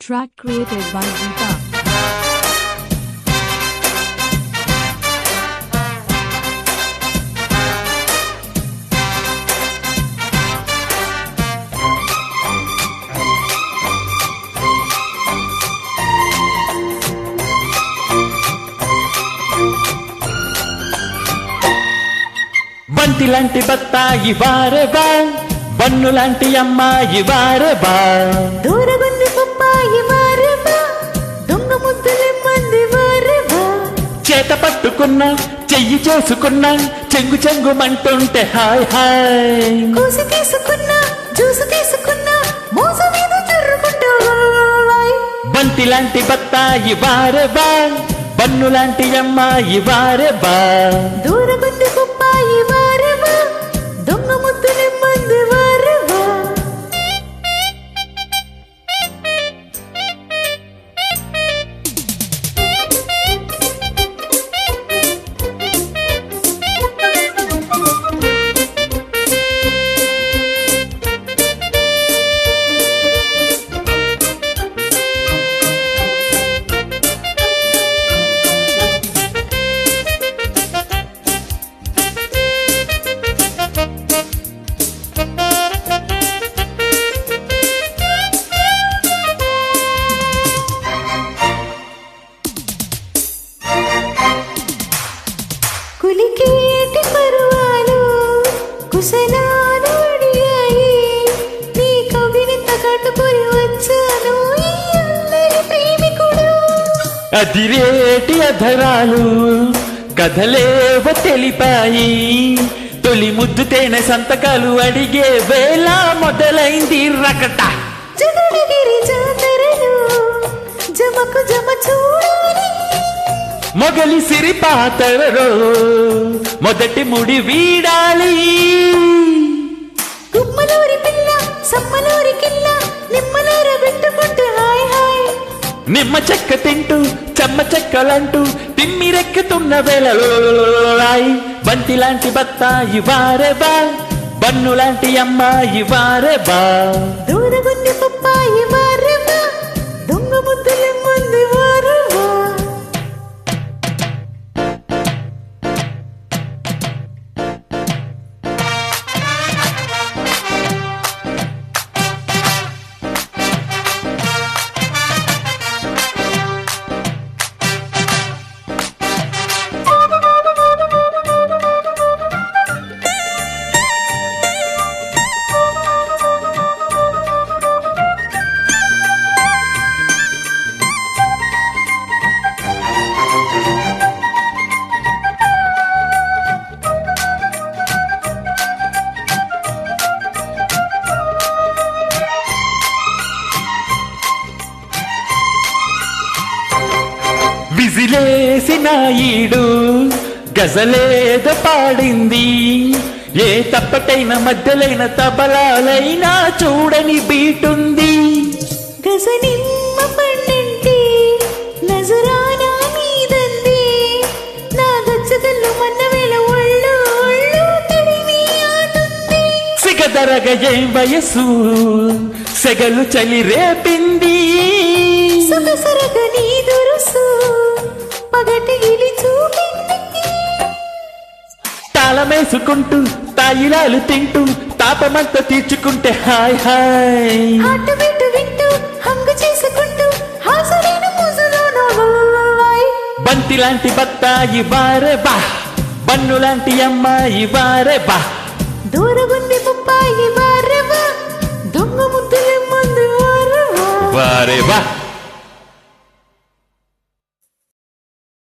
Track created by Geeta. బంతి లాంటి బత్తాయి వారెవా, బన్ను లాంటి అమ్మాయి వారెవా, దూరగుంది పప్పాయి వారెవా, దొంగ ముద్దులెమ్మంది వారెవా, చేత పట్టుకున్నా చెయ్యి చేసుకున్నా చెంగు చెంగుమంటుంటే హాయ్ హాయ్, కోసి తీసుకున్నా జ్యూసు తీసుకున్నా మోస మీద జరుపుకుంటూ బంతి లాంటి బత్తాయి వారెవా, బన్ను లాంటి అమ్మాయి వారెవా, దూరగుంది పప్పాయి వారెవా, దొంగ ముద్దులెమ్మంది వారెవా. కులికేటి పరువాలు కుశలాలు అడిగాయి, నీ కవినిత కట్టుకుని వచ్చాను ఈ అందరి ప్రేమికుడు. అదిరేటి అధరాలు కథలేవ తెలిపాయి, తొలి ముద్దు తేనె సంతకాలు అడిగే వేళ మొదలైంది రకట, జగడగిరి జాతరలో జమకు జమ చూడాలి, మొగలి సిరి పాతరలో మొదటి ముడి వీడాలి, గుమ్మలూరి పిల్ల సమ్మలూరి కిల్ల నిమ్మలూర పెట్టుకుంటూ హాయ్ హాయ్, నిమ్మ చెక్క తింటూ చెమ్మ చెక్కలంటూ తిమ్మిరెక్కుతున్న వేళలో బంతి లాంటి బత్తాయి వారెవా, బన్ను లాంటి అమ్మాయి వారెవా, దూరగుంది పప్పాయి వారెవా, దొంగ ముద్దులెమ్మంది వారెవా. విజిలేసిన ఈడు గజలేద పాడింది, ఏ తప్పటైన మధ్యలైన తబలాలైనా చూడని బీటుంది, గజనిమ్మ పండంటి నజరానా మీదంది, నా గజ్జగల్లు మన్న వేళ ఒళ్ళు ఒళ్ళు తడివి ఆడుంది, సిగదరగ ఏం వయసు సెగలు చలి రేపింది, సొగసరగ నీ దురుసు పగటి గిలి చూపింది, తాళమేసుకుంటూ తాయిలాలు తింటూ తాపమంతా తీర్చుకుంటే హాయ్ హాయ్, హాటు బిట్టు వింటూ హంగు చేసుకుంటూ హాసరైన ముసులోనో బంతి లాంటి బత్తాయి వారెవా, బన్ను లాంటి అమ్మాయి వారెవా, దూరగుంది పప్పాయి వారెవా, దొంగ ముద్దులెమ్మంది వారెవా. వారెవా.